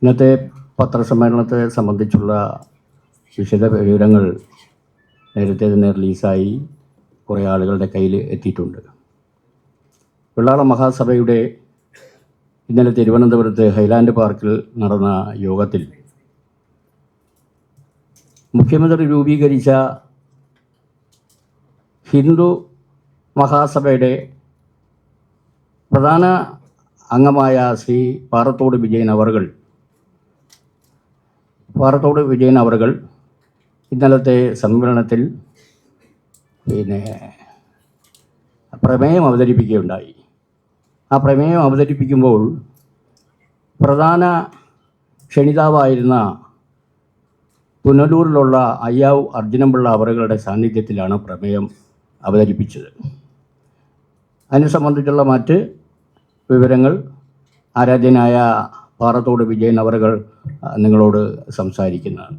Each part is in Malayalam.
ഇന്നത്തെ പത്രസമ്മേളനത്തെ സംബന്ധിച്ചുള്ള വിശദ വിവരങ്ങൾ നേരത്തെ തന്നെ റിലീസായി കുറേ ആളുകളുടെ കയ്യിൽ എത്തിയിട്ടുണ്ട്. വെള്ളാള മഹാസഭയുടെ ഇന്നലെ തിരുവനന്തപുരത്ത് ഹൈലാൻഡ് പാർക്കിൽ നടന്ന യോഗത്തിൽ മുഖ്യമന്ത്രി രൂപീകരിച്ച ഹിന്ദു മഹാസഭയുടെ പ്രധാന അംഗമായ ശ്രീ പാറത്തോട് വിജയൻ അവർകൾ ഇന്നലത്തെ സമ്മേളനത്തിൽ പ്രമേയം അവതരിപ്പിക്കുകയുണ്ടായി. ആ പ്രമേയം അവതരിപ്പിക്കുമ്പോൾ പ്രധാന ക്ഷണിതാവായിരുന്ന പുനലൂരിലുള്ള അയ്യാവ് അർജുനൻപിള്ള അവറുകളുടെ സാന്നിധ്യത്തിലാണ് പ്രമേയം അവതരിപ്പിച്ചത്. അതിനെ സംബന്ധിച്ചുള്ള മറ്റ് വിവരങ്ങൾ ആരാധ്യനായ പാറത്തോട് വിജയൻ അവറുകൾ നിങ്ങളോട് സംസാരിക്കുന്നതാണ്.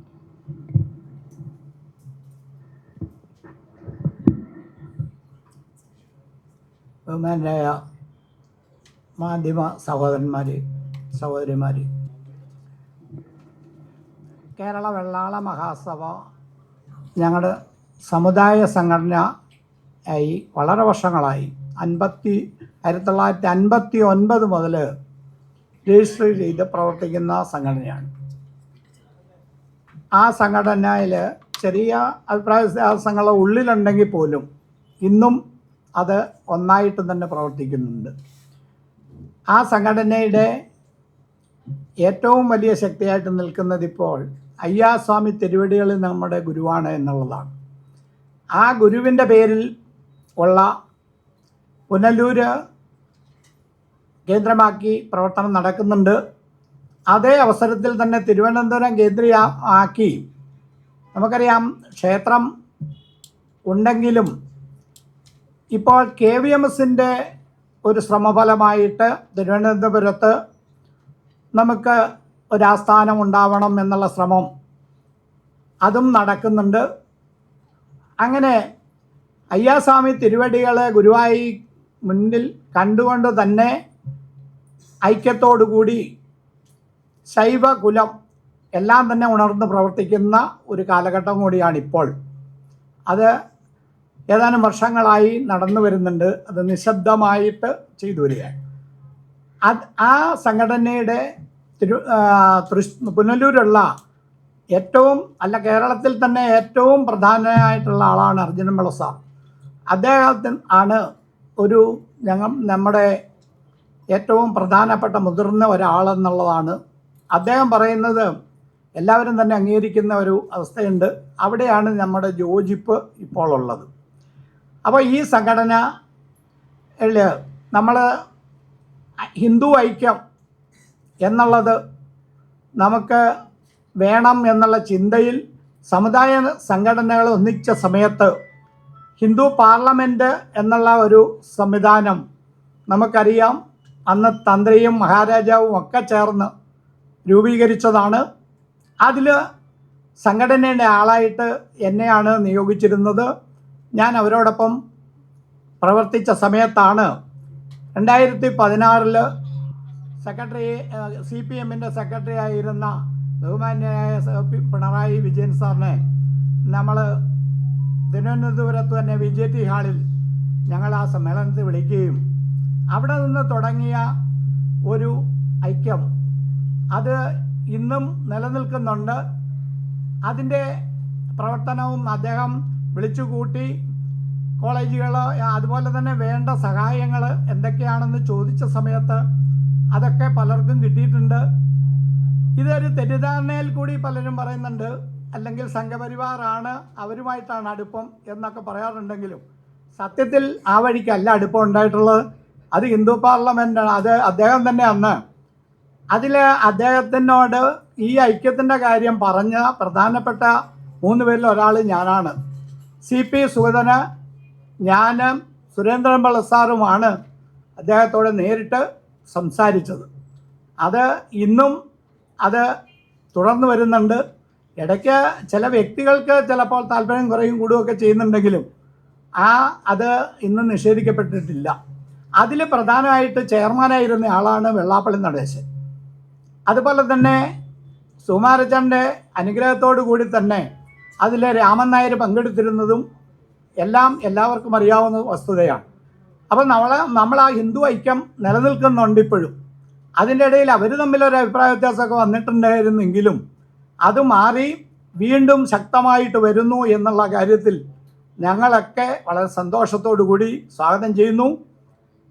ബഹുമാനായ മാധ്യമ സഹോദരിമാർ, കേരള വെള്ളാള മഹാസഭ ഞങ്ങളുടെ സമുദായ സംഘടന ആയി വളരെ വർഷങ്ങളായി 1959 മുതൽ രജിസ്റ്റർ ചെയ്ത് പ്രവർത്തിക്കുന്ന സംഘടനയാണ്. ആ സംഘടനയിൽ ചെറിയ അഭിപ്രായ വ്യത്യാസങ്ങൾ ഉള്ളിലുണ്ടെങ്കിൽ പോലും ഇന്നും അത് ഒന്നായിട്ട് തന്നെ പ്രവർത്തിക്കുന്നുണ്ട്. ആ സംഘടനയുടെ ഏറ്റവും വലിയ ശക്തിയായിട്ട് നിൽക്കുന്നത് ഇപ്പോൾ അയ്യാസ്വാമി തിരുവടികളിൽ നമ്മുടെ ഗുരുവാണ് എന്നുള്ളതാണ്. ആ ഗുരുവിൻ്റെ പേരിൽ ഉള്ള പുനലൂര് കേന്ദ്രമാക്കി പ്രവർത്തനം നടക്കുന്നുണ്ട്. അതേ അവസരത്തിൽ തന്നെ തിരുവനന്തപുരം കേന്ദ്രമാക്കി നമുക്കറിയാം ക്ഷേത്രം ഉണ്ടെങ്കിലും ഇപ്പോൾ KVMSൻ്റെ ഒരു ശ്രമഫലമായിട്ട് തിരുവനന്തപുരത്ത് നമുക്ക് ഒരാസ്ഥാനം ഉണ്ടാവണം എന്നുള്ള ശ്രമം അതും നടക്കുന്നുണ്ട്. അങ്ങനെ അയ്യാസ്വാമി തിരുവടികളെ ഗുരുവായി മുന്നിൽ കണ്ടുകൊണ്ട് തന്നെ ഐക്യത്തോടുകൂടി ശൈവകുലം എല്ലാം തന്നെ ഉണർന്ന് പ്രവർത്തിക്കുന്ന ഒരു കാലഘട്ടം കൂടിയാണിപ്പോൾ. അത് ഏതാനും വർഷങ്ങളായി നടന്നു വരുന്നുണ്ട്. അത് നിശബ്ദമായിട്ട് ചെയ്തു വരികയാണ്. ആ സംഘടനയുടെ പുനലൂരുള്ള കേരളത്തിൽ തന്നെ ഏറ്റവും പ്രധാനമായിട്ടുള്ള ആളാണ് അർജുനൻപിള്ള സാർ. അദ്ദേഹത്തിന് ആണ് നമ്മുടെ ഏറ്റവും പ്രധാനപ്പെട്ട മുതിർന്ന ഒരാളെന്നുള്ളതാണ്. അദ്ദേഹം പറയുന്നത് എല്ലാവരും തന്നെ അംഗീകരിക്കുന്ന ഒരു അവസ്ഥയുണ്ട്. അവിടെയാണ് നമ്മുടെ യോജിപ്പ് ഇപ്പോൾ ഉള്ളത്. അപ്പോൾ ഈ സംഘടന നമ്മൾ ഹിന്ദു ഐക്യം എന്നുള്ളത് നമുക്ക് വേണം എന്നുള്ള ചിന്തയിൽ സമുദായ സംഘടനകൾ ഒന്നിച്ച സമയത്ത് ഹിന്ദു പാർലമെൻറ്റ് എന്നുള്ള ഒരു സംവിധാനം നമുക്കറിയാം. അന്ന് തന്ത്രിയും മഹാരാജാവും ഒക്കെ ചേർന്ന് രൂപീകരിച്ചതാണ്. അതിൽ സംഘടനയുടെ ആളായിട്ട് എന്നെയാണ് നിയോഗിച്ചിരുന്നത്. ഞാൻ അവരോടൊപ്പം പ്രവർത്തിച്ച സമയത്താണ് 2016 CPMൻ്റെ സെക്രട്ടറി ആയിരുന്ന ബഹുമാന്യനായ പിണറായി വിജയൻ സാറിനെ നമ്മൾ തിരുവനന്തപുരത്ത് തന്നെ VJT ഹാളിൽ ഞങ്ങൾ ആ സമ്മേളനത്തിൽ വിളിക്കുകയും അവിടെ നിന്ന് തുടങ്ങിയ ഒരു ഐക്യം അത് ഇന്നും നിലനിൽക്കുന്നുണ്ട്. അതിൻ്റെ പ്രവർത്തനവും അദ്ദേഹം വിളിച്ചുകൂട്ടി കോളേജുകൾ അതുപോലെ തന്നെ വേണ്ട സഹായങ്ങൾ എന്തൊക്കെയാണെന്ന് ചോദിച്ച സമയത്ത് അതൊക്കെ പലർക്കും കിട്ടിയിട്ടുണ്ട്. ഇതൊരു തെറ്റിദ്ധാരണയിൽ കൂടി പലരും പറയുന്നുണ്ട്, അല്ലെങ്കിൽ സംഘപരിവാറാണ് അവരുമായിട്ടാണ് അടുപ്പം എന്നൊക്കെ പറയാറുണ്ടെങ്കിലും സത്യത്തിൽ ആ വഴിക്കല്ല അടുപ്പം ഉണ്ടായിട്ടുള്ളത്. അത് ഹിന്ദു പാർലമെൻറ്റാണ്. അത് അദ്ദേഹം തന്നെ അന്ന് അദ്ദേഹത്തിനോട് ഈ ഐക്യത്തിൻ്റെ കാര്യം പറഞ്ഞ പ്രധാനപ്പെട്ട 3 പേരിൽ ഒരാൾ ഞാനാണ്. CP സുഗതന്, ഞാനും സുരേന്ദ്രൻപിള്ള സാറുമാണ് അദ്ദേഹത്തോട് നേരിട്ട് സംസാരിച്ചത്. അത് ഇന്നും അത് തുടർന്ന് വരുന്നുണ്ട്. ഇടയ്ക്ക് ചില വ്യക്തികൾക്ക് ചിലപ്പോൾ താല്പര്യം കുറയും കൂടുകയൊക്കെ ചെയ്യുന്നുണ്ടെങ്കിലും അത് ഇന്നും നിഷേധിക്കപ്പെട്ടിട്ടില്ല. അതിൽ പ്രധാനമായിട്ട് ചെയർമാനായിരുന്ന ആളാണ് വെള്ളാപ്പള്ളി നടേശൻ. അതുപോലെ തന്നെ സുകുമാരച്ചൻ്റെ അനുഗ്രഹത്തോടു കൂടി തന്നെ അതിൽ രാമൻ നായർ പങ്കെടുത്തിരുന്നതും എല്ലാം എല്ലാവർക്കും അറിയാവുന്ന വസ്തുതയാണ്. അപ്പം നമ്മൾ ആ ഹിന്ദു ഐക്യം നിലനിൽക്കുന്നുണ്ട് ഇപ്പോഴും. അതിൻ്റെ ഇടയിൽ അവർ തമ്മിലൊരു അഭിപ്രായ വ്യത്യാസമൊക്കെ വന്നിട്ടുണ്ടായിരുന്നെങ്കിലും അത് മാറി വീണ്ടും ശക്തമായിട്ട് വരുന്നു എന്നുള്ള കാര്യത്തിൽ ഞങ്ങളൊക്കെ വളരെ സന്തോഷത്തോടു കൂടി സ്വാഗതം ചെയ്യുന്നു.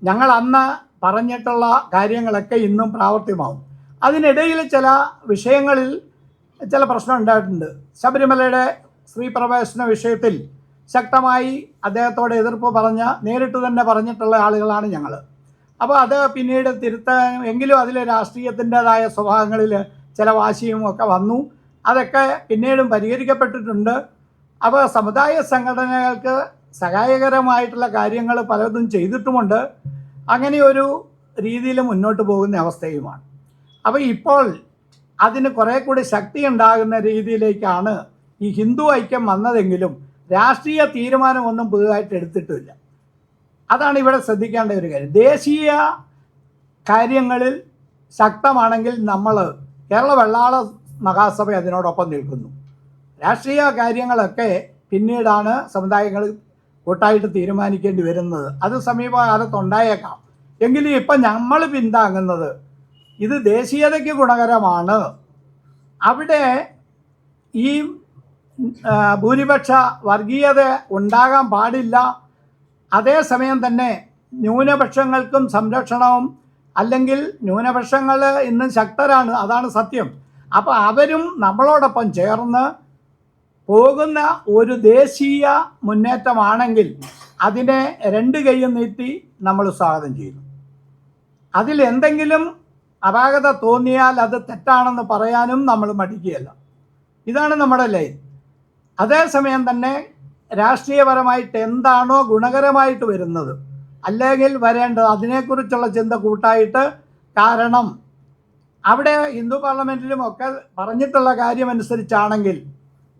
ഞങ്ങൾ അന്ന് പറഞ്ഞിട്ടുള്ള കാര്യങ്ങളൊക്കെ ഇന്നും പ്രാവർത്തികമാവും. അതിനിടയിൽ ചില വിഷയങ്ങളിൽ ചില പ്രശ്നം ഉണ്ടായിട്ടുണ്ട്. ശബരിമലയുടെ സ്ത്രീ പ്രവേശന വിഷയത്തിൽ ശക്തമായി അദ്ദേഹത്തോട് എതിർപ്പ് നേരിട്ട് തന്നെ പറഞ്ഞിട്ടുള്ള ആളുകളാണ് ഞങ്ങൾ. അപ്പോൾ അത് പിന്നീട് തിരുത്താൻ എങ്കിലും അതിൽ രാഷ്ട്രീയത്തിൻ്റെതായ സ്വഭാവങ്ങളിൽ ചില വാശിയും ഒക്കെ വന്നു. അതൊക്കെ പിന്നീടും പരിഹരിക്കപ്പെട്ടിട്ടുണ്ട്. അപ്പോൾ സമുദായ സംഘടനകൾക്ക് സഹായകരമായിട്ടുള്ള കാര്യങ്ങൾ പലതും ചെയ്തിട്ടുമുണ്ട്. അങ്ങനെ ഒരു രീതിയിൽ മുന്നോട്ട് പോകുന്ന അവസ്ഥയുമാണ്. അപ്പോൾ ഇപ്പോൾ അതിന് കുറേ കൂടി ശക്തി ഉണ്ടാകുന്ന രീതിയിലേക്കാണ് ഈ ഹിന്ദു ഐക്യം വന്നതെങ്കിലും രാഷ്ട്രീയ തീരുമാനമൊന്നും പുതുതായിട്ട് എടുത്തിട്ടില്ല. അതാണ് ഇവിടെ ശ്രദ്ധിക്കേണ്ട ഒരു കാര്യം. ദേശീയ കാര്യങ്ങളിൽ ശക്തമാണെങ്കിൽ നമ്മൾ കേരള വെള്ളാള മഹാസഭ അതിനോടൊപ്പം നിൽക്കുന്നു. രാഷ്ട്രീയ കാര്യങ്ങളൊക്കെ പിന്നീടാണ് സമുദായങ്ങൾ കൂട്ടായിട്ട് തീരുമാനിക്കേണ്ടി വരുന്നത്. അത് സമീപകാലത്തുണ്ടായേക്കാം. എങ്കിലും ഇപ്പം നമ്മൾ പിന്താങ്ങുന്നത് ഇത് ദേശീയതയ്ക്ക് ഗുണകരമാണ്. അവിടെ ഈ ഭൂരിപക്ഷ വർഗീയത ഉണ്ടാകാൻ പാടില്ല. അതേസമയം തന്നെ ന്യൂനപക്ഷങ്ങൾക്കും സംരക്ഷണവും, അല്ലെങ്കിൽ ന്യൂനപക്ഷങ്ങൾ ഇന്നും ശക്തരാണ്, അതാണ് സത്യം. അപ്പോൾ അവരും നമ്മളോടൊപ്പം ചേർന്ന് പോകുന്ന ഒരു ദേശീയ മുന്നേറ്റമാണെങ്കിൽ അതിനെ രണ്ട് കൈയും നീട്ടി നമ്മൾ സ്വാഗതം ചെയ്യുന്നു. അതിൽ എന്തെങ്കിലും അപാകത തോന്നിയാൽ അത് തെറ്റാണെന്ന് പറയാനും നമ്മൾ മടിക്കുകയല്ല. ഇതാണ് നമ്മുടെ ലൈൻ. അതേസമയം തന്നെ രാഷ്ട്രീയപരമായിട്ട് എന്താണോ ഗുണകരമായിട്ട് വരുന്നത് അല്ലെങ്കിൽ വരേണ്ടത് അതിനെക്കുറിച്ചുള്ള ചിന്ത കൂട്ടായിട്ട്, കാരണം അവിടെ ഹിന്ദു പാർലമെൻറ്റിലും ഒക്കെ പറഞ്ഞിട്ടുള്ള കാര്യമനുസരിച്ചാണെങ്കിൽ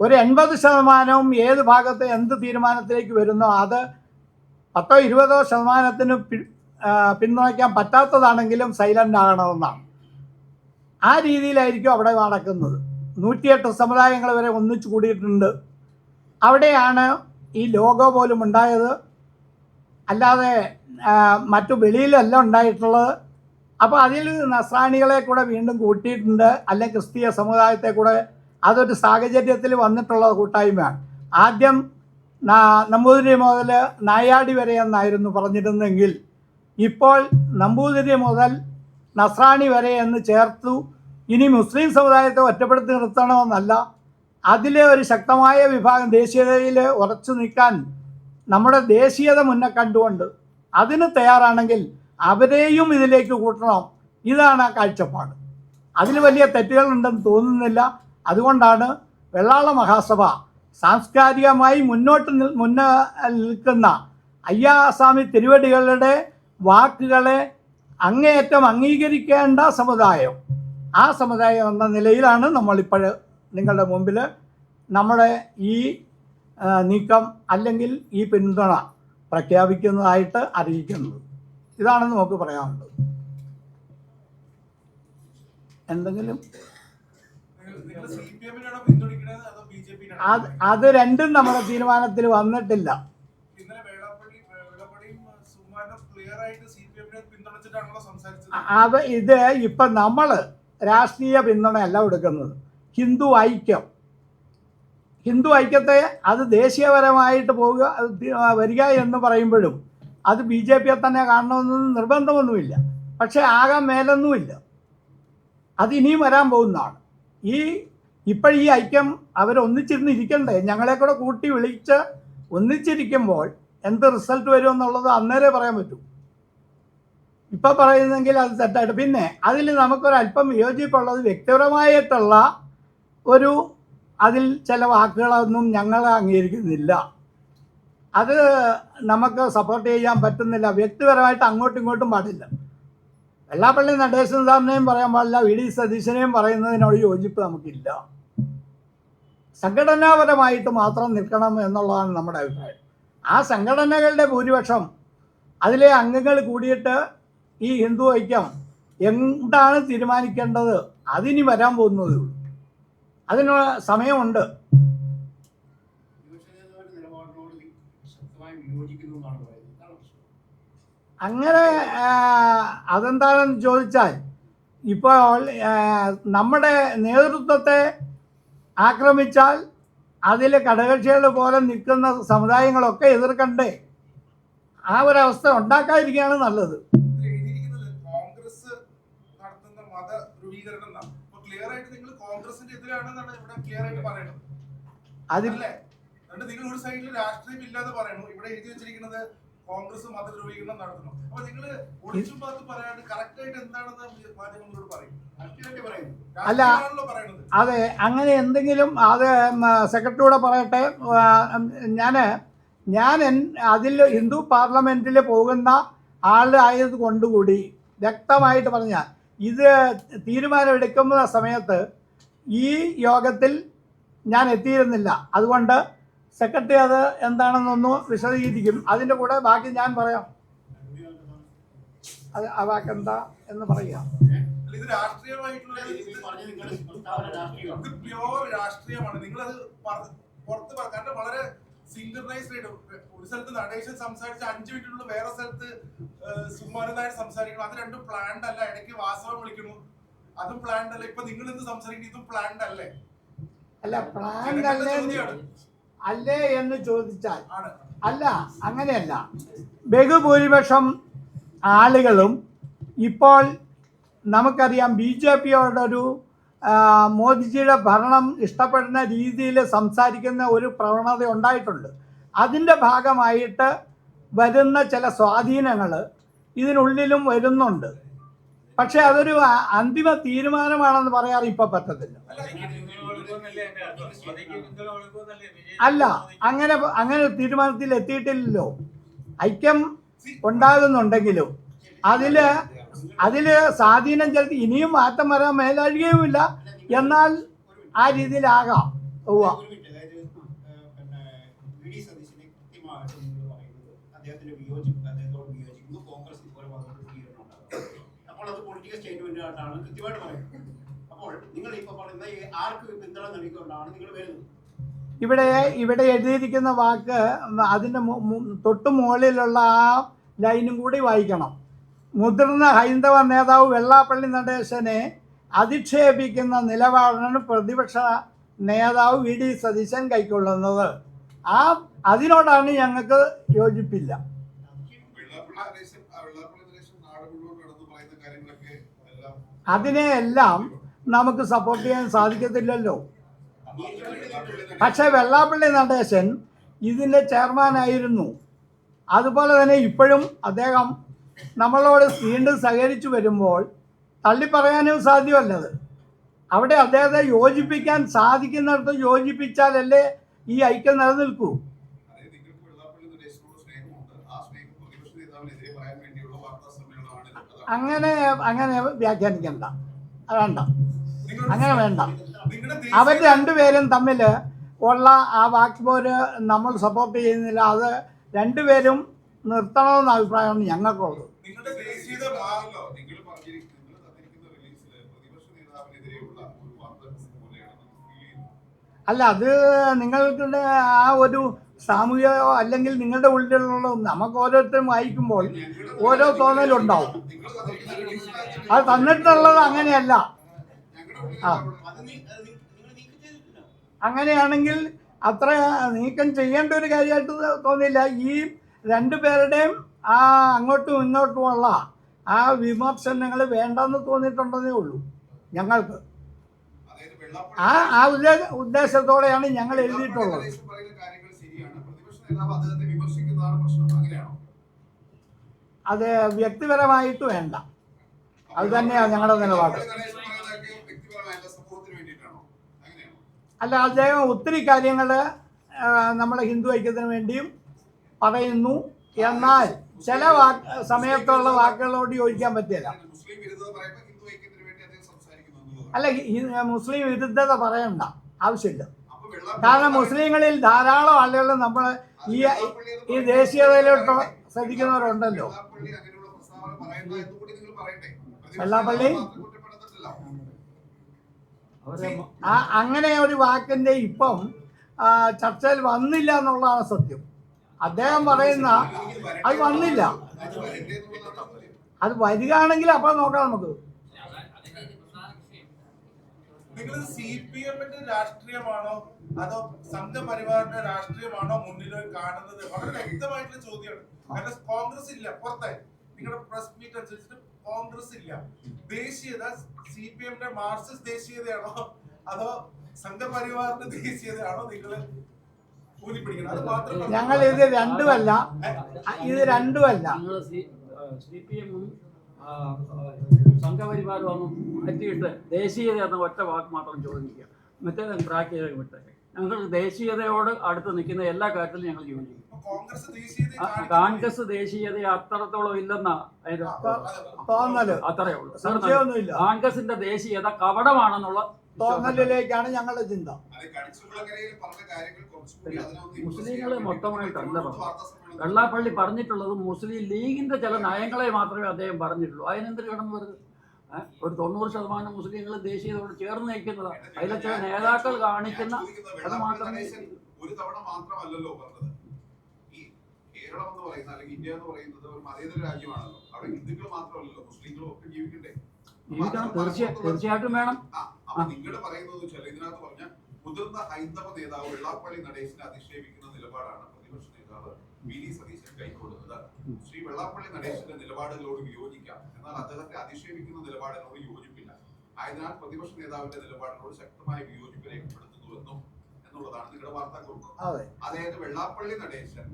ഒരു 80% ഏത് ഭാഗത്ത് എന്ത് തീരുമാനത്തിലേക്ക് വരുന്നോ അത് 10-20% പിന്തുണയ്ക്കാൻ പറ്റാത്തതാണെങ്കിലും സൈലൻ്റ് ആകണമെന്നാണ്. ആ രീതിയിലായിരിക്കും അവിടെ നടക്കുന്നത്. 108 സമുദായങ്ങൾ വരെ ഒന്നിച്ചു കൂടിയിട്ടുണ്ട്. അവിടെയാണ് ഈ ലോഗോ പോലും ഉണ്ടായത്, അല്ലാതെ മറ്റു വെളിയിലല്ല ഉണ്ടായിട്ടുള്ളത്. അപ്പോൾ അതിൽ നസ്രാണികളെ കൂടെ വീണ്ടും കൂട്ടിയിട്ടുണ്ട്, അല്ലെങ്കിൽ ക്രിസ്തീയ സമുദായത്തെ കൂടെ. അതൊരു സാഹചര്യത്തിൽ വന്നിട്ടുള്ള കൂട്ടായ്മയാണ്. ആദ്യം നമ്പൂതിരി മുതൽ നായാടി വരെ എന്നായിരുന്നു പറഞ്ഞിരുന്നെങ്കിൽ ഇപ്പോൾ നമ്പൂതിരി മുതൽ നസ്രാണി വരെ എന്ന് ചേർത്തു. ഇനി മുസ്ലിം സമുദായത്തെ ഒറ്റപ്പെടുത്തി നിർത്തണമെന്നല്ല, അതിലെ ഒരു ശക്തമായ വിഭാഗം ദേശീയതയിൽ ഉറച്ചു നിൽക്കാൻ നമ്മുടെ ദേശീയത മുന്നേ കണ്ടുകൊണ്ട് അതിന് തയ്യാറാണെങ്കിൽ അവരെയും ഇതിലേക്ക് കൂട്ടണം. ഇതാണ് ആ കാഴ്ചപ്പാട്. അതിൽ വലിയ തെറ്റുകളുണ്ടെന്ന് തോന്നുന്നില്ല. അതുകൊണ്ടാണ് വെള്ളാള മഹാസഭ സാംസ്കാരികമായി നിൽക്കുന്ന അയ്യാസ്വാമി തിരുവടികളുടെ വാക്കുകളെ അങ്ങേയറ്റം അംഗീകരിക്കേണ്ട സമുദായം, ആ സമുദായം എന്ന നിലയിലാണ് നമ്മളിപ്പോൾ നിങ്ങളുടെ മുമ്പിൽ നമ്മുടെ ഈ നീക്കം അല്ലെങ്കിൽ ഈ പിന്തുണ പ്രഖ്യാപിക്കുന്നതായിട്ട് അറിയിക്കുന്നത്. ഇതാണ് നമുക്ക് പറയാനുള്ളത്. എന്തെങ്കിലും അത് രണ്ടും നമ്മുടെ തീരുമാനത്തിൽ വന്നിട്ടില്ല. അത് ഇത് ഇപ്പം നമ്മൾ രാഷ്ട്രീയ പിന്തുണയല്ല കൊടുക്കുന്നത്. ഹിന്ദു ഐക്യത്തെ അത് ദേശീയപരമായിട്ട് വരിക എന്ന് പറയുമ്പോഴും അത് BJP തന്നെ കാണണമെന്ന് നിർബന്ധമൊന്നുമില്ല. പക്ഷേ ആകാൻ മേലൊന്നുമില്ല. അത് ഇനിയും വരാൻ പോകുന്നതാണ്. ഇപ്പോൾ ഈ ഐക്യം അവരൊന്നിച്ചിരുന്നിരിക്കണ്ടേ, ഞങ്ങളെ കൂടെ കൂട്ടി വിളിച്ച് ഒന്നിച്ചിരിക്കുമ്പോൾ എന്ത് റിസൾട്ട് വരുമെന്നുള്ളത് അന്നേരേ പറയാൻ പറ്റൂ. ഇപ്പം പറയുന്നെങ്കിൽ അത് തെറ്റായിട്ട്. പിന്നെ അതിൽ നമുക്കൊരല്പം വിയോജിപ്പുള്ളത് വ്യക്തിപരമായിട്ടുള്ള അതിൽ ചില വാക്കുകളൊന്നും ഞങ്ങൾ അംഗീകരിക്കുന്നില്ല. അത് നമുക്ക് സപ്പോർട്ട് ചെയ്യാൻ പറ്റുന്നില്ല. വ്യക്തിപരമായിട്ട് അങ്ങോട്ടും ഇങ്ങോട്ടും പാടില്ല. വെള്ളാപ്പള്ളി നടേശൻ സാറിനെയും പറയാൻ പാടില്ല, VD സതീശനെയും പറയുന്നതിനോട് യോജിപ്പ് നമുക്കില്ല. സംഘടനാപരമായിട്ട് മാത്രം നിൽക്കണം എന്നുള്ളതാണ് നമ്മുടെ അഭിപ്രായം. ആ സംഘടനകളുടെ ഭൂരിപക്ഷം അതിലെ അംഗങ്ങൾ കൂടിയിട്ട് ഈ ഹിന്ദു ഐക്യം എന്താണ് തീരുമാനിക്കേണ്ടത് അതിനി വരാൻ പോകുന്നതേ ഉള്ളൂ. അതിനുള്ള സമയമുണ്ട്. അങ്ങനെ അതെന്താണെന്ന് ചോദിച്ചാൽ ഇപ്പോൾ നമ്മുടെ നേതൃത്വത്തെ ആക്രമിച്ചാൽ അതിൽ ഘടകകക്ഷികൾ പോലെ നിൽക്കുന്ന സമുദായങ്ങളൊക്കെ എതിർക്കണ്ടേ? ആ ഒരവസ്ഥ ഉണ്ടാക്കാതിരിക്കുകയാണ് നല്ലത്. നിങ്ങൾ ഒരു സൈഡിൽ രാഷ്ട്രീയം ഇല്ലാതെ പറയണു, ഇവിടെ എഴുതി വെച്ചിരിക്കുന്നത് കോൺഗ്രസ് മതധ്രുവീകരണം നടത്തുന്നു. അപ്പൊ നിങ്ങൾ ഒളിച്ചും പാത്ത് പറയാണ്ട് കറക്റ്റ് ആയിട്ട് എന്താണെന്ന് മാധ്യമങ്ങളോട് പറയും. അല്ല, അതെ, അങ്ങനെ എന്തെങ്കിലും അത് സെക്രട്ടറിയോട് പറയട്ടെ. ഞാൻ അതിൽ ഹിന്ദു പാർലമെന്റിൽ പോകുന്ന ആളായത് കൊണ്ടുകൂടി വ്യക്തമായിട്ട് പറഞ്ഞാൽ ഇത് തീരുമാനമെടുക്കുന്ന സമയത്ത് ഈ യോഗത്തിൽ ഞാൻ എത്തിയിരുന്നില്ല. അതുകൊണ്ട് സെക്രട്ടറി അത് എന്താണെന്നൊന്ന് വിശദീകരിക്കും. അതിൻ്റെ കൂടെ ബാക്കി ഞാൻ പറയാം. അത് ആ വാക്കെന്താ എന്ന് പറയാം. ഇത് രാഷ്ട്രീയമായിട്ടുള്ള പ്യോർ രാഷ്ട്രീയമാണ്. നിങ്ങളത് പുറത്ത് കാരണം വളരെ സിംഗർനൈസ്ഡ് ആയിട്ട് ഒരു സ്ഥലത്ത് നടേശൻ സംസാരിച്ച 5 മിനിറ്റിനുള്ള വേറെ സ്ഥലത്ത് സുമാരനായിട്ട് സംസാരിക്കണം. അത് രണ്ടും പ്ലാൻഡ് അല്ല. ഇടയ്ക്ക് വാസവം വിളിക്കുന്നു, അതും പ്ലാൻഡ് അല്ല. ഇപ്പൊ നിങ്ങൾ എന്ത് സംസാരിക്കണം, ഇതും പ്ലാൻഡ് അല്ലേ? അല്ല, പ്ലാൻഡ് അല്ലേ എന്ന് ചോദിച്ചാൽ അല്ല, അങ്ങനെയല്ല. ബഹുഭൂരിപക്ഷം ആളുകളും ഇപ്പോൾ നമുക്കറിയാം BJPയോടൊരു മോദിജിയുടെ ഭരണം ഇഷ്ടപ്പെടുന്ന രീതിയിൽ സംസാരിക്കുന്ന ഒരു പ്രവണത ഉണ്ടായിട്ടുണ്ട്. അതിൻ്റെ ഭാഗമായിട്ട് വരുന്ന ചില സ്വാധീനങ്ങൾ ഇതിനുള്ളിലും വരുന്നുണ്ട്. പക്ഷെ അതൊരു അന്തിമ തീരുമാനമാണെന്ന് പറയാൻ ഇപ്പം പറ്റത്തില്ല. അല്ല, അങ്ങനെ തീരുമാനത്തിൽ എത്തിയിട്ടില്ലല്ലോ. ഐക്യം ഉണ്ടാകുന്നുണ്ടെങ്കിലും അതില് സ്വാധീനം ചെലുത്തി ഇനിയും മാറ്റം വരാൻ മേലാഴുകയുമില്ല. എന്നാൽ ആ രീതിയിലാകാം. ഇവിടെ എഴുതിയിരിക്കുന്ന വാക്ക് അതിൻ്റെ തൊട്ടു മുകളിലുള്ള ആ ലൈനും കൂടി വായിക്കണം. മുതിർന്ന ഹൈന്ദവ നേതാവ് വെള്ളാപ്പള്ളി നടേശനെ അധിക്ഷേപിക്കുന്ന നിലപാടാണ് പ്രതിപക്ഷ നേതാവ് VD സതീശൻ കൈക്കൊള്ളുന്നത്. അതിനോടാണ് ഞങ്ങൾക്ക് യോജിപ്പില്ല. അതിനെയെല്ലാം നമുക്ക് സപ്പോർട്ട് ചെയ്യാൻ സാധിക്കത്തില്ലല്ലോ. പക്ഷേ വെള്ളാപ്പള്ളി നടേശൻ ഇതിൻ്റെ ചെയർമാനായിരുന്നു. അതുപോലെ തന്നെ ഇപ്പോഴും അദ്ദേഹം നമ്മളോട് വീണ്ടും സഹകരിച്ചു വരുമ്പോൾ തള്ളിപ്പറയാനും സാധ്യമല്ലത്. അവിടെ അദ്ദേഹത്തെ യോജിപ്പിക്കാൻ സാധിക്കുന്നിടത്ത് യോജിപ്പിച്ചാലല്ലേ ഈ ഐക്യം നിലനിൽക്കൂ. അങ്ങനെ വ്യാഖ്യാനിക്കണ്ട, വേണ്ട, അങ്ങനെ വേണ്ട. അവർ രണ്ടുപേരും തമ്മിൽ ഉള്ള ആ വാക്പോര് നമ്മൾ സപ്പോർട്ട് ചെയ്യുന്നില്ല. അത് രണ്ടുപേരും നിർത്തണമെന്ന അഭിപ്രായമാണ് ഞങ്ങൾക്കുള്ളത്. അല്ല, അത് നിങ്ങളുടെ ആ ഒരു സാമൂഹികയോ അല്ലെങ്കിൽ നിങ്ങളുടെ ഉള്ളിലുള്ള നമുക്ക് ഓരോരുത്തരും വായിക്കുമ്പോൾ ഓരോ തോന്നലുണ്ടാവും. അത് തന്നിട്ടുള്ളത് അങ്ങനെയല്ല. അങ്ങനെയാണെങ്കിൽ അത്ര നീക്കം ചെയ്യേണ്ട ഒരു കാര്യമായിട്ട് തോന്നിയില്ല. ഈ രണ്ടുപേരുടെയും ആ അങ്ങോട്ടും ഇങ്ങോട്ടുമുള്ള ആ വിമർശനങ്ങൾ വേണ്ടെന്ന് തോന്നിയിട്ടുണ്ടെന്നേ ഉള്ളൂ ഞങ്ങൾക്ക്. ആ ഉദ്ദേശത്തോടെയാണ് ഞങ്ങൾ എഴുതിയിട്ടുള്ളത്. അത് വ്യക്തിപരമായിട്ട് വേണ്ട, അത് തന്നെയാണ് ഞങ്ങളുടെ നിലപാട്. അല്ല, അദ്ദേഹം ഒത്തിരി കാര്യങ്ങൾ നമ്മുടെ ഹിന്ദു ഐക്യത്തിന് വേണ്ടിയും പറയുന്നു. എന്നാൽ ചില സമയത്തുള്ള വാക്കുകളോട് യോജിക്കാൻ പറ്റില്ല. അല്ല, മുസ്ലിം വിരുദ്ധത പറയണ്ട, ആവശ്യമില്ല. കാരണം മുസ്ലിങ്ങളിൽ ധാരാളം ആളുകൾ നമ്മൾ ഈ ദേശീയതയിലോട്ട് ശ്രദ്ധിക്കുന്നവരുണ്ടല്ലോ. വെള്ളാപ്പള്ളി അവരെ അങ്ങനെ ഒരു വാക്കിന്റെ ഇപ്പം ചർച്ചയിൽ വന്നില്ല എന്നുള്ളതാണ് സത്യം. അദ്ദേഹം പറയുന്ന അത് വന്നില്ല. അത് വരികയാണെങ്കിൽ അപ്പോൾ നോക്കാം നമുക്ക്. നിങ്ങൾ CPM-ന്റെ രാഷ്ട്രീയമാണോ അതോ സംഘപരിവാറിന്റെ രാഷ്ട്രീയമാണോ മുന്നിൽ കാണുന്നത്? വളരെ വ്യക്തമായിട്ടുള്ള ചോദ്യമാണ്. കാരണം കോൺഗ്രസ് ഇല്ല പുറത്തെ. നിങ്ങളുടെ പ്രസ് മീറ്റ് അനുസരിച്ചിട്ട് കോൺഗ്രസ് ഇല്ല. ദേശീയത CPM-ന്റെ മാർക്സിസ്റ്റ് ദേശീയതയാണോ അതോ സംഘപരിവാറിന്റെ ദേശീയതയാണോ നിങ്ങൾ ഊന്നിപ്പിടിക്കുന്നത്? അത് മാത്രം ഞങ്ങൾ ഇത് രണ്ടുമല്ല. CPM-ഉം സംഘപരിവാരം ഒന്നും മാറ്റിയിട്ട് ദേശീയത എന്ന ഒറ്റ വാക്ക് മാത്രം ചോദിക്കുക, മറ്റേത് ട്രാക്ക് ചെയ്ത് വിട്ടേക്ക്. ഞങ്ങൾ ദേശീയതയോട് അടുത്ത് നിൽക്കുന്ന എല്ലാ കാര്യത്തിലും ഞങ്ങൾ യോജിക്കും. കോൺഗ്രസ് ദേശീയത അത്രത്തോളം ഇല്ലെന്നാ അതിന്റെ അത്രയേ ഉള്ളൂ. കോൺഗ്രസിന്റെ ദേശീയത കപടമാണെന്നുള്ള തോന്നലിലേക്കാണ് ഞങ്ങളുടെ ചിന്ത. മുസ്ലിങ്ങളെ മൊത്തമായിട്ടല്ല പറഞ്ഞു. വെള്ളാപ്പള്ളി പറഞ്ഞിട്ടുള്ളത് മുസ്ലിം ലീഗിന്റെ ചില നയങ്ങളെ മാത്രമേ അദ്ദേഹം പറഞ്ഞിട്ടുള്ളൂ. അതിനെന്തിന് കിടന്നു വരുന്നത്? ഒരു 90% മുസ്ലിങ്ങൾ ദേശീയതയോട് ചേർന്ന് നയിക്കുന്നതാണ്. അതിലെ ചില നേതാക്കൾ കാണിക്കുന്ന അത് മാത്രമേ. ഒരു തവണ മാത്രമല്ലല്ലോ പറഞ്ഞത്. ഈ കേരളം എന്ന് പറയുന്നത് അല്ലെങ്കിൽ ഇന്ത്യ എന്ന് പറയുന്നത് ഒരു മതേതര രാജ്യമാണല്ലോ. അവിടെ ഹിന്ദുക്കൾ മാത്രമല്ലല്ലോ, മുസ്ലിങ്ങളും ഒക്കെ ജീവിക്കണ്ടേ? ജീവിക്കണം, തീർച്ചയായിട്ടും വേണം. അപ്പൊ നിങ്ങൾ പറയുന്നത് വെച്ചാൽ ഇതിനകത്ത് പറഞ്ഞ മുതിർന്ന ഹൈന്ദവ നേതാവ് വെള്ളാപ്പള്ളി നടേശനെ അധിക്ഷേപിക്കുന്ന നിലപാടാണ് പ്രതിപക്ഷ നേതാവ് വി.ഡി. സതീശൻ കൈക്കൊള്ളുന്നത്. ശ്രീ വെള്ളാപ്പള്ളി നടേശന്റെ നിലപാടുകളോട് വിയോജിക്കാം, എന്നാൽ അദ്ദേഹത്തെ അധിക്ഷേപിക്കുന്ന നിലപാടിനോട് യോജിപ്പില്ല. ആയതിനാൽ പ്രതിപക്ഷ നേതാവിന്റെ നിലപാടിനോട് ശക്തമായ വിയോജിപ്പ് രേഖപ്പെടുത്തുന്നുവെന്നും എന്നുള്ളതാണ് നിങ്ങളുടെ വാർത്താക്കുറിപ്പ്. അതായത് വെള്ളാപ്പള്ളി നടേശൻ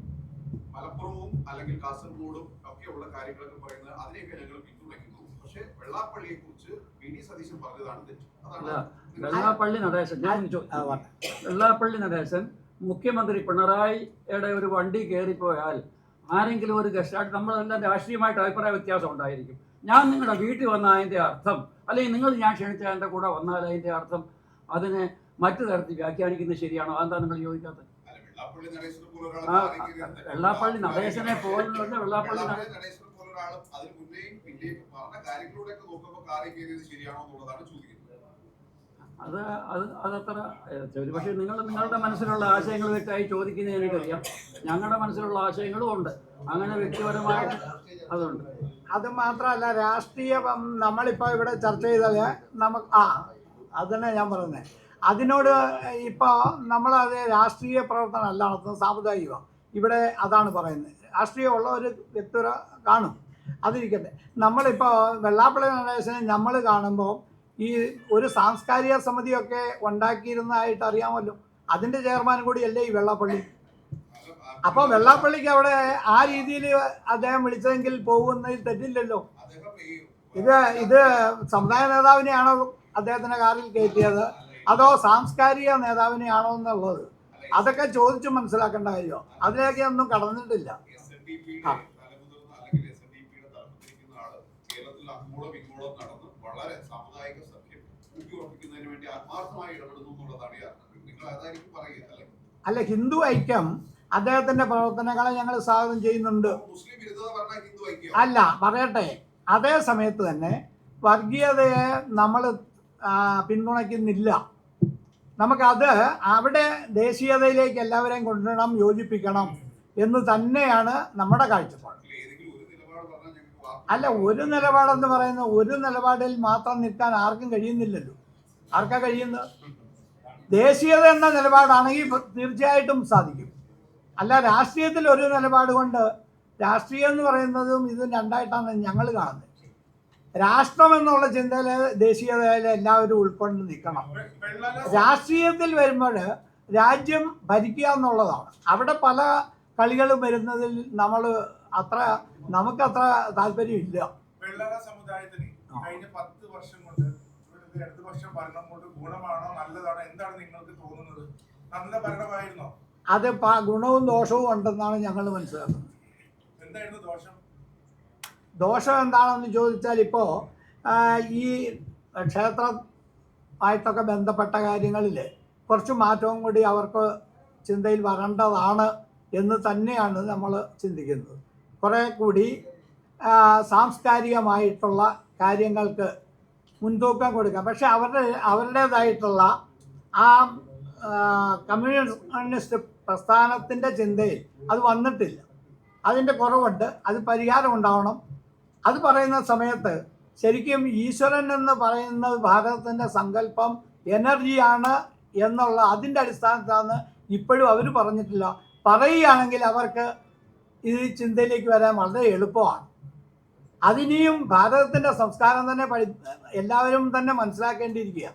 മലപ്പുറവും അല്ലെങ്കിൽ കാസർഗോഡും ഒക്കെയുള്ള കാര്യങ്ങളൊക്കെ പറയുന്നത് അതിനെയൊക്കെ ഞങ്ങൾ പിന്തുണയ്ക്കുന്നു. പക്ഷെ വെള്ളാപ്പള്ളിയെ കുറിച്ച് വി.ഡി. സതീശൻ പറഞ്ഞതാണ് തെറ്റ്. വെള്ളാപ്പള്ളി നടേശൻ മുഖ്യമന്ത്രി പിണറായിയുടെ ഒരു വണ്ടി കയറിപ്പോയാൽ ആരെങ്കിലും ഒരു ഗസ്റ്റായിട്ട് നമ്മളെല്ലാം രാഷ്ട്രീയമായിട്ട് അഭിപ്രായ വ്യത്യാസം ഉണ്ടായിരിക്കും. ഞാൻ നിങ്ങളുടെ വീട്ടിൽ വന്ന അതിൻ്റെ അർത്ഥം, അല്ലെങ്കിൽ നിങ്ങൾ ഞാൻ ക്ഷണിച്ച എൻ്റെ കൂടെ വന്നാൽ അതിൻ്റെ അർത്ഥം അതിനെ മറ്റു തരത്തിൽ വ്യാഖ്യാനിക്കുന്നത് ശരിയാണോ? അതെന്താ നിങ്ങൾ ചോദിക്കാത്തത്? വെള്ളാപ്പള്ളി നടേശനെ പോലുള്ള വെള്ളാപ്പള്ളി അതത്ര പക്ഷേ നിങ്ങളുടെ മനസ്സിലുള്ള ആശയങ്ങൾ വ്യക്തമായി ചോദിക്കുന്നത് എനിക്കറിയാം. ഞങ്ങളുടെ മനസ്സിലുള്ള ആശയങ്ങളും ഉണ്ട്. അങ്ങനെ വ്യക്തിപരമായിട്ട് അതുണ്ട്. അത് മാത്രമല്ല, രാഷ്ട്രീയം നമ്മളിപ്പോൾ ഇവിടെ ചർച്ച ചെയ്താൽ നമുക്ക് അത് തന്നെ ഞാൻ പറയുന്നത്. അതിനോട് ഇപ്പോൾ നമ്മളത് രാഷ്ട്രീയ പ്രവർത്തനമല്ല നടത്തുന്നത്, സാമുദായികമാണ്. ഇവിടെ അതാണ് പറയുന്നത്. രാഷ്ട്രീയമുള്ള ഒരു വ്യക്തി കാണും, അതിരിക്കട്ടെ. നമ്മളിപ്പോൾ വെള്ളാപ്പള്ളി നടേശനെ നമ്മൾ കാണുമ്പോൾ ഈ ഒരു സാംസ്കാരിക സമിതിയൊക്കെ ഉണ്ടാക്കിയിരുന്നതായിട്ട് അറിയാമല്ലോ. അതിൻ്റെ ചെയർമാൻ കൂടിയല്ലേ ഈ വെള്ളാപ്പള്ളി. അപ്പോൾ വെള്ളാപ്പള്ളിക്ക് അവിടെ ആ രീതിയിൽ അദ്ദേഹം വിളിച്ചതെങ്കിൽ പോകുന്നതിൽ തെറ്റില്ലല്ലോ. ഇത് സമുദായ നേതാവിനെയാണോ അദ്ദേഹത്തിൻ്റെ കാറിൽ കയറ്റിയത് അതോ സാംസ്കാരിക നേതാവിനെയാണോ എന്നുള്ളത് അതൊക്കെ ചോദിച്ച് മനസ്സിലാക്കേണ്ട കാര്യമോ. അതിലേക്ക് ഒന്നും കടന്നിട്ടില്ല. വളരെ സാമുദായിക സഖ്യം ഊട്ടിയുറപ്പിക്കുന്നതിന് വേണ്ടി ആത്മാർത്ഥമായി ഇടപെടുന്നു എന്നുള്ളതാണ് നിങ്ങൾ അതായിരിക്കും പറയുക, അല്ലേ? അല്ല, ഹിന്ദു ഐക്യം അദ്ദേഹത്തിന്റെ പ്രവർത്തനങ്ങളെ ഞങ്ങൾ സ്വാഗതം ചെയ്യുന്നുണ്ട്. മുസ്ലിം വിരുദ്ധത പറഞ്ഞാൽ ഹിന്ദു ഐക്യം അല്ല, പറയട്ടെ. അതേ സമയത്ത് തന്നെ വർഗീയതയെ നമ്മൾ പിന്തുണയ്ക്കുന്നില്ല. നമുക്കത് അവിടെ ദേശീയതയിലേക്ക് എല്ലാവരെയും കൊണ്ടുവരണം, യോജിപ്പിക്കണം എന്ന് തന്നെയാണ് നമ്മുടെ കാഴ്ചപ്പാട്. അല്ല, ഒരു നിലപാടെന്ന് പറയുന്ന ഒരു നിലപാടിൽ മാത്രം നിൽക്കാൻ ആർക്കും കഴിയുന്നില്ലല്ലോ. ആർക്കാ കഴിയുന്നത്? ദേശീയത എന്ന നിലപാടാണെങ്കിൽ തീർച്ചയായിട്ടും സാധിക്കും. അല്ല, രാഷ്ട്രീയത്തിൽ ഒരു നിലപാട് കൊണ്ട് രാഷ്ട്രീയം എന്ന് പറയുന്നതും ഇതും രണ്ടായിട്ടാണ് ഞങ്ങൾ കാണുന്നത്. രാഷ്ട്രം എന്നുള്ള ചിന്തയിൽ ദേശീയതയിൽ എല്ലാവരും ഉൾക്കൊണ്ട് നിൽക്കണം. രാഷ്ട്രീയത്തിൽ വരുമ്പോൾ രാജ്യം ഭരിക്കുക എന്നുള്ളതാണ്. അവിടെ പല കളികളും വരുന്നതിൽ നമുക്കത്ര താല്പര്യമില്ല. വെള്ളാള സമുദായത്തിന് കഴിഞ്ഞ 10 വർഷം കൊണ്ട് ഇടതുപക്ഷം ഭരണം കൊണ്ട് ഗുണമാണോ നല്ലതാണോ എന്താണ് നിങ്ങൾക്ക് തോന്നുന്നത്? നല്ല ഭരണമായിരുന്നോ? അത് ഗുണവും ദോഷവും ഉണ്ടെന്നാണ് ഞങ്ങൾ മനസ്സിലാക്കുന്നത്. എന്തായിരുന്നു ദോഷം? ദോഷം എന്താണെന്ന് ചോദിച്ചാൽ, ഇപ്പോൾ ഈ ക്ഷേത്രമായിട്ടൊക്കെ ബന്ധപ്പെട്ട കാര്യങ്ങളിൽ കുറച്ച് മാറ്റവും കൂടി അവർക്ക് ചിന്തയിൽ വരേണ്ടതാണ് എന്ന് തന്നെയാണ് നമ്മൾ ചിന്തിക്കുന്നത്. കുറേ കൂടി സാംസ്കാരികമായിട്ടുള്ള കാര്യങ്ങൾക്ക് മുൻതൂക്കം കൊടുക്കാം. പക്ഷെ അവരുടേതായിട്ടുള്ള ആ കമ്മ്യൂണിസ്റ്റ് പ്രസ്ഥാനത്തിൻ്റെ ചിന്തയിൽ അത് വന്നിട്ടില്ല. അതിൻ്റെ കുറവുണ്ട്. അത് പരിഹാരം ഉണ്ടാവണം. അത് പറയുന്ന സമയത്ത് ശരിക്കും ഈശ്വരൻ എന്ന് പറയുന്നത് ഭാരതത്തിൻ്റെ സങ്കല്പം എനർജിയാണ് എന്നുള്ള അതിൻ്റെ അടിസ്ഥാനത്തിലാണ് ഇപ്പോഴും അവർ പറഞ്ഞിട്ടില്ല. പറയുകയാണെങ്കിൽ അവർക്ക് ഈ ചിന്തയിലേക്ക് വരാൻ വളരെ എളുപ്പമാണ്. അതിനെയും ഭാരതത്തിൻ്റെ സംസ്കാരം തന്നെ എല്ലാവരും തന്നെ മനസ്സിലാക്കേണ്ടിയിരിക്കുക.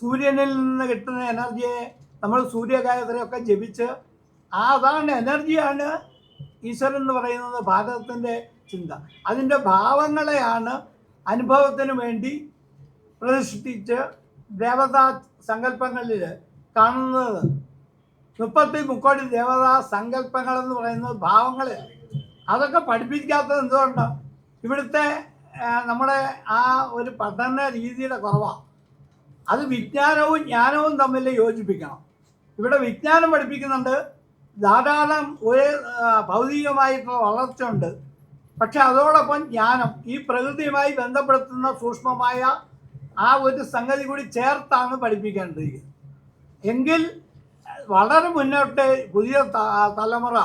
സൂര്യനിൽ നിന്ന് കിട്ടുന്ന എനർജിയെ നമ്മൾ സൂര്യഗായത്രിയൊക്കെ ജപിച്ച് അതാണ് എനർജിയാണ് ഈശ്വരൻ എന്ന് പറയുന്നത് ഭാരതത്തിൻ്റെ ചിന്ത. അതിൻ്റെ ഭാവങ്ങളെയാണ് അനുഭവത്തിന് വേണ്ടി പ്രതിഷ്ഠിച്ച് ദേവതാ സങ്കല്പങ്ങളിൽ കാണുന്നത്. 30 ദേവതാ സങ്കല്പങ്ങളെന്ന് പറയുന്നത് ഭാവങ്ങളെ. അതൊക്കെ പഠിപ്പിക്കാത്തത് എന്തുകൊണ്ടാണ്? ഇവിടുത്തെ നമ്മുടെ ആ ഒരു പഠന രീതിയുടെ കുറവാണ്. അത് വിജ്ഞാനവും ജ്ഞാനവും തമ്മിൽ യോജിപ്പിക്കണം. ഇവിടെ വിജ്ഞാനം പഠിപ്പിക്കുന്നുണ്ട്, ധാരാളം ഒരു ഭൗതികമായിട്ടുള്ള വളർച്ച ഉണ്ട്. പക്ഷെ അതോടൊപ്പം ജ്ഞാനം, ഈ പ്രകൃതിയുമായി ബന്ധപ്പെടുത്തുന്ന സൂക്ഷ്മമായ ആ ഒരു സംഗതി കൂടി ചേർത്താണ് പഠിപ്പിക്കേണ്ടത്. എങ്കിൽ വളരെ മുന്നോട്ട് പുതിയ തലമുറ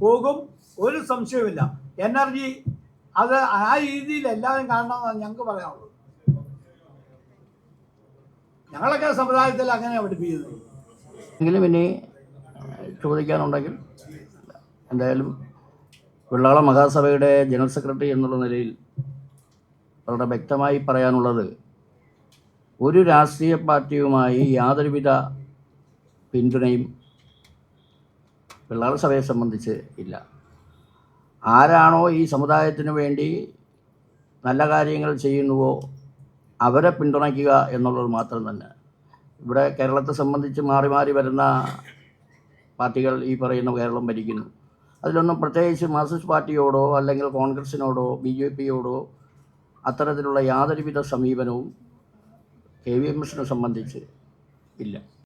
പോകും, ഒരു സംശയവുമില്ല. എനർജി അത് ആ രീതിയിൽ എല്ലാവരും കാണണമെന്നാണ് ഞങ്ങൾക്ക് പറയാനുള്ളത്. ഞങ്ങളൊക്കെ സമുദായത്തിൽ അങ്ങനെയാണ് പഠിപ്പിക്കുന്നത്. എങ്കിലും ഇനി ചോദിക്കാനുണ്ടെങ്കിൽ എന്തായാലും വെള്ളാള മഹാസഭയുടെ ജനറൽ സെക്രട്ടറി എന്നുള്ള നിലയിൽ വളരെ വ്യക്തമായി പറയാനുള്ളത്, ഒരു രാഷ്ട്രീയ പാർട്ടിയുമായി യാതൊരുവിധ പിന്തുണയും വെള്ളാള സഭയെ സംബന്ധിച്ച് ഇല്ല. ആരാണോ ഈ സമുദായത്തിനു വേണ്ടി നല്ല കാര്യങ്ങൾ ചെയ്യുന്നുവോ അവരെ പിന്തുണയ്ക്കുക എന്നുള്ളത് മാത്രം തന്നെ. ഇവിടെ കേരളത്തെ സംബന്ധിച്ച് മാറി മാറി വരുന്ന പാർട്ടികൾ ഈ പറയുന്ന കേരളം ഭരിക്കുന്നു. അതിലൊന്നും പ്രത്യേകിച്ച് മാർക്സിസ്റ്റ് പാർട്ടിയോടോ അല്ലെങ്കിൽ കോൺഗ്രസിനോടോ BJPയോടോ അത്തരത്തിലുള്ള യാതൊരുവിധ സമീപനവും KVMSനെ സംബന്ധിച്ച് ഇല്ല.